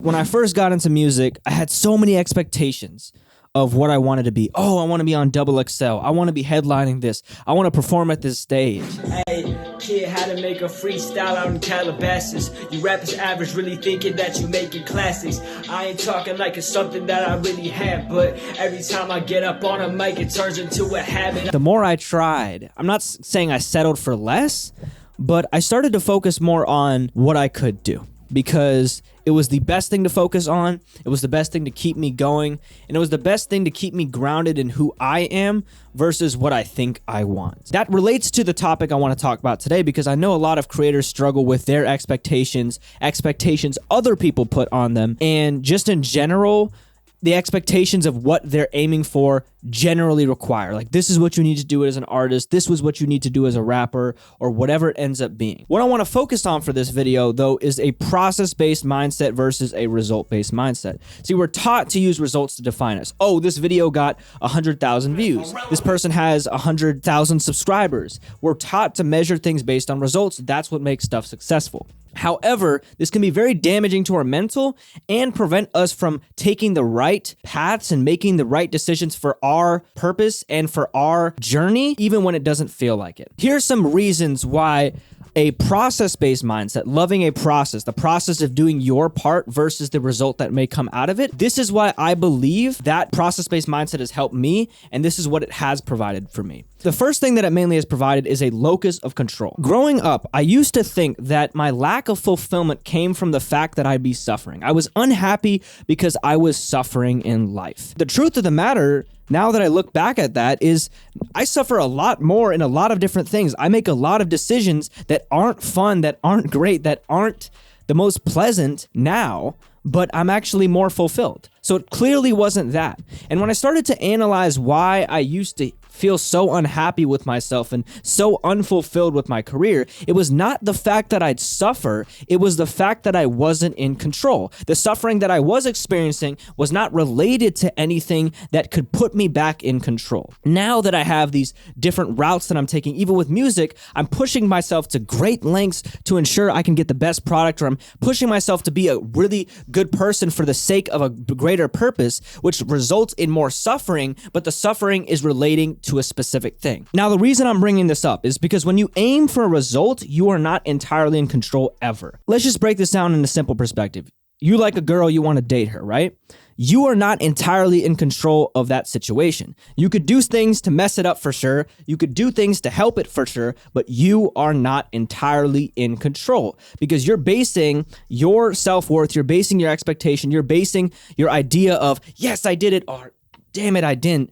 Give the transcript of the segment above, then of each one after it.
When I first got into music, I had so many expectations of what I wanted to be. Oh, I want to be on Double XL. I want to be headlining this. I want to perform at this stage. Hey, kid, how to make a freestyle out in Calabasas. You rappers average, really thinking that you making classics. I ain't talking like it's something that I really have, but every time I get up on a mic, it turns into a habit. The more I tried, I'm not saying I settled for less, but I started to focus more on what I could do, because it was the best thing to focus on, it was the best thing to keep me going, and it was the best thing to keep me grounded in who I am versus what I think I want. That relates to the topic I want to talk about today, because I know a lot of creators struggle with their expectations other people put on them, and just in general, the expectations of what they're aiming for generally require. Like, this is what you need to do as an artist, this was what you need to do as a rapper, or whatever it ends up being. What I want to focus on for this video, though, is a process-based mindset versus a result-based mindset. See, we're taught to use results to define us. Oh, this video got 100,000 views. This person has 100,000 subscribers. We're taught to measure things based on results. That's what makes stuff successful. However, this can be very damaging to our mental and prevent us from taking the right paths and making the right decisions for our purpose and for our journey, even when it doesn't feel like it. Here's some reasons why a process-based mindset, loving a process, the process of doing your part versus the result that may come out of it. This is why I believe that process-based mindset has helped me, and this is what it has provided for me. The first thing that it mainly has provided is a locus of control. Growing up, I used to think that my lack of fulfillment came from the fact that I'd be suffering. I was unhappy because I was suffering in life. The truth of the matter, now that I look back at that, is I suffer a lot more in a lot of different things. I make a lot of decisions that aren't fun, that aren't great, that aren't the most pleasant now, but I'm actually more fulfilled. So it clearly wasn't that. And when I started to analyze why I used to feel so unhappy with myself and so unfulfilled with my career, it was not the fact that I'd suffer, it was the fact that I wasn't in control. The suffering that I was experiencing was not related to anything that could put me back in control. Now that I have these different routes that I'm taking, even with music, I'm pushing myself to great lengths to ensure I can get the best product, or I'm pushing myself to be a really good person for the sake of a greater purpose, which results in more suffering, but the suffering is relating to a specific thing. Now, the reason I'm bringing this up is because when you aim for a result, you are not entirely in control ever. Let's just break this down in a simple perspective. You like a girl, you want to date her, right? You are not entirely in control of that situation. You could do things to mess it up for sure. You could do things to help it for sure, but you are not entirely in control, because you're basing your self-worth, you're basing your expectation, you're basing your idea of, yes, I did it, or damn it, I didn't,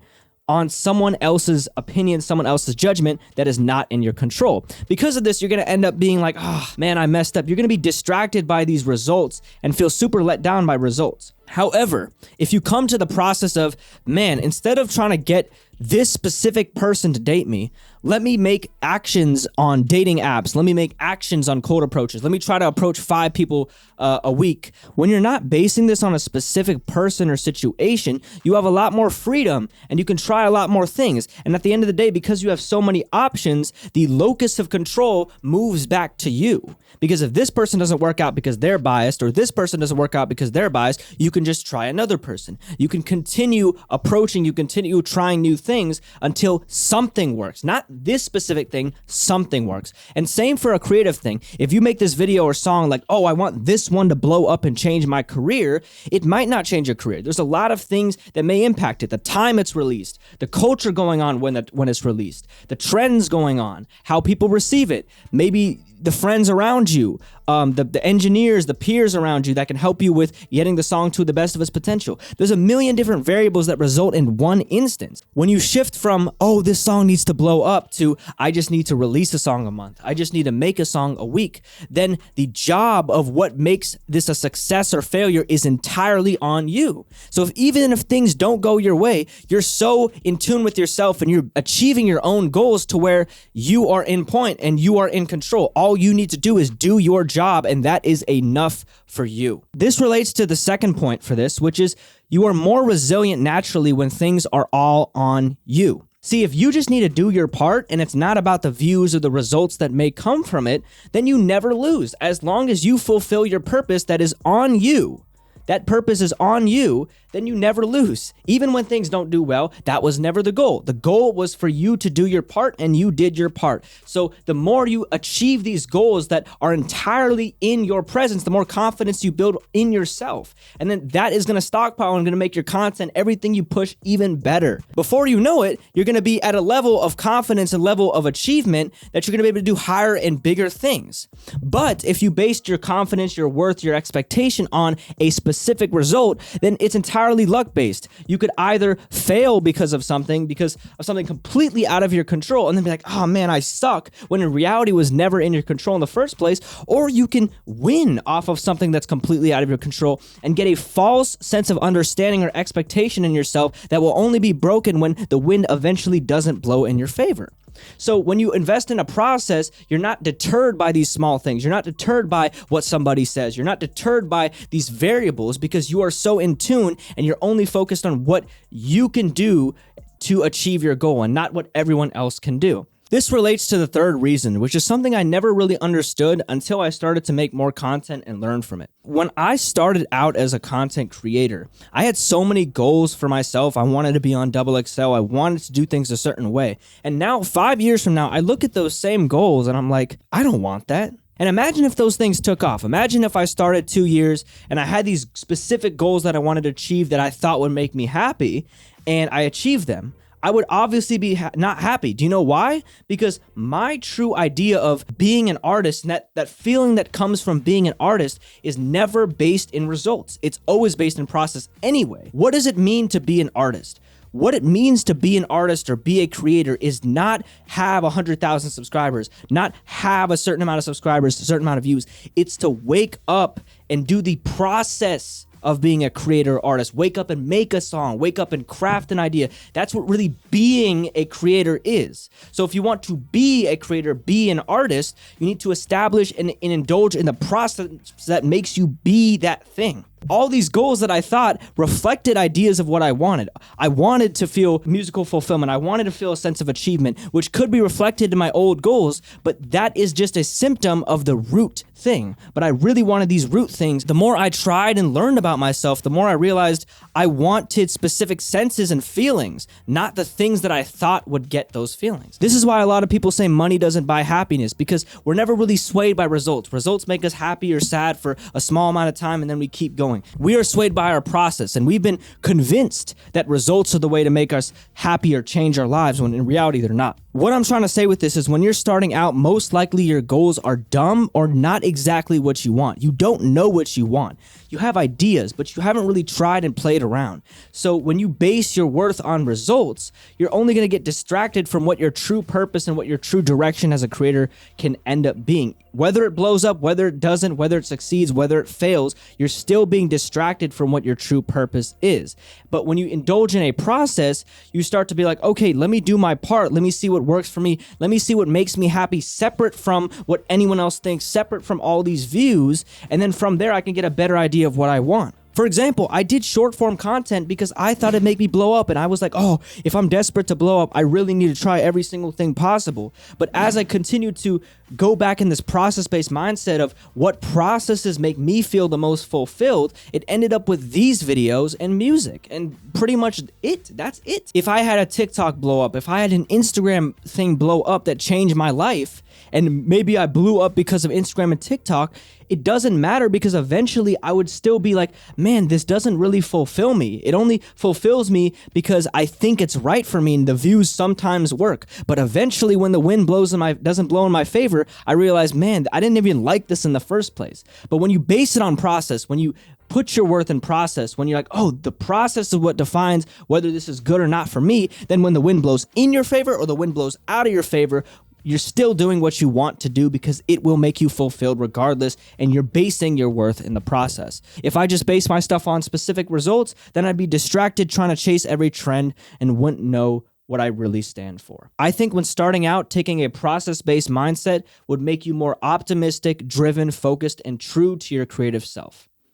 on someone else's opinion, someone else's judgment that is not in your control. Because of this, you're going to end up being like, oh, man, I messed up. You're going to be distracted by these results and feel super let down by results. However, if you come to the process of, man, instead of trying to get this specific person to date me, let me make actions on dating apps. Let me make actions on cold approaches. Let me try to approach 5 people a week. When you're not basing this on a specific person or situation, you have a lot more freedom and you can try a lot more things. And at the end of the day, because you have so many options, the locus of control moves back to you. Because if this person doesn't work out because they're biased, or this person doesn't work out because they're biased, you can just try another person. You can continue approaching, you continue trying new things until something works. Not this specific thing, something works. And same for a creative thing. If you make this video or song like, oh, I want this one to blow up and change my career, it might not change your career. There's a lot of things that may impact it. The time it's released, the culture going on when it's released, the trends going on, how people receive it, maybe the friends around you, the engineers, the peers around you that can help you with getting the song to the best of its potential. There's a million different variables that result in one instance. When you shift from, oh, this song needs to blow up, to I just need to release a song a month, I just need to make a song a week, then the job of what makes this a success or failure is entirely on you. So even if things don't go your way, you're so in tune with yourself and you're achieving your own goals to where you are in point and you are in control. All you need to do is do your job, and that is enough for you. This relates to the second point for this, which is you are more resilient naturally when things are all on you. See, if you just need to do your part and it's not about the views or the results that may come from it, then you never lose. As long as you fulfill your purpose that is on you, that purpose is on you, then you never lose. Even when things don't do well, that was never the goal. The goal was for you to do your part, and you did your part. So the more you achieve these goals that are entirely in your presence, the more confidence you build in yourself. And then that is going to stockpile and going to make your content, everything you push, even better. Before you know it, you're going to be at a level of confidence and level of achievement that you're going to be able to do higher and bigger things. But if you based your confidence, your worth, your expectation on a specific result, then it's entirely luck-based. You could either fail because of something completely out of your control, and then be like, oh man, I suck, when in reality was never in your control in the first place, or you can win off of something that's completely out of your control and get a false sense of understanding or expectation in yourself that will only be broken when the wind eventually doesn't blow in your favor. So when you invest in a process, you're not deterred by these small things. You're not deterred by what somebody says. You're not deterred by these variables because you are so in tune and you're only focused on what you can do to achieve your goal and not what everyone else can do. This relates to the third reason, which is something I never really understood until I started to make more content and learn from it. When I started out as a content creator, I had so many goals for myself. I wanted to be on XXL. I wanted to do things a certain way. And now, 5 years from now, I look at those same goals and I'm like, I don't want that. And imagine if those things took off. Imagine if I started 2 years and I had these specific goals that I wanted to achieve that I thought would make me happy, and I achieved them. I would obviously be not happy. Do you know why? Because my true idea of being an artist and that feeling that comes from being an artist is never based in results. It's always based in process anyway. What does it mean to be an artist? What it means to be an artist or be a creator is not have 100,000 subscribers, not have a certain amount of subscribers, a certain amount of views. It's to wake up and do the process of being a creator or artist. Wake up and make a song. Wake up and craft an idea. That's what really being a creator is. So if you want to be a creator, be an artist, you need to establish and indulge in the process that makes you be that thing. All these goals that I thought reflected ideas of what I wanted. I wanted to feel musical fulfillment. I wanted to feel a sense of achievement, which could be reflected in my old goals, but that is just a symptom of the root thing. But I really wanted these root things. The more I tried and learned about myself, the more I realized I wanted specific senses and feelings, not the things that I thought would get those feelings. This is why a lot of people say money doesn't buy happiness, because we're never really swayed by results. Results make us happy or sad for a small amount of time, and then we keep going. We are swayed by our process, and we've been convinced that results are the way to make us happy or change our lives, when in reality they're not. What I'm trying to say with this is when you're starting out, most likely your goals are dumb or not exactly what you want. You don't know what you want. You have ideas, but you haven't really tried and played around. So when you base your worth on results, you're only going to get distracted from what your true purpose and what your true direction as a creator can end up being. Whether it blows up, whether it doesn't, whether it succeeds, whether it fails, you're still being distracted from what your true purpose is. But when you indulge in a process, you start to be like, okay, let me do my part. Let me see what works for me. Let me see what makes me happy, separate from what anyone else thinks, separate from all these views. And then from there, I can get a better idea of what I want. For example, I did short form content because I thought it'd make me blow up. And I was like, oh, if I'm desperate to blow up, I really need to try every single thing possible. But as I continued to go back in this process-based mindset of what processes make me feel the most fulfilled, it ended up with these videos and music. And pretty much that's it. If I had a TikTok blow up, if I had an Instagram thing blow up that changed my life, and maybe I blew up because of Instagram and TikTok, it doesn't matter, because eventually I would still be like, man, this doesn't really fulfill me. It only fulfills me because I think it's right for me, and the views sometimes work. But eventually when the wind doesn't blow in my favor, I realize, man, I didn't even like this in the first place. But when you base it on process, when you put your worth in process, when you're like, oh, the process is what defines whether this is good or not for me, then when the wind blows in your favor or the wind blows out of your favor, you're still doing what you want to do because it will make you fulfilled regardless, and you're basing your worth in the process. If I just base my stuff on specific results, then I'd be distracted trying to chase every trend and wouldn't know what I really stand for. I think when starting out, taking a process-based mindset would make you more optimistic, driven, focused, and true to your creative self.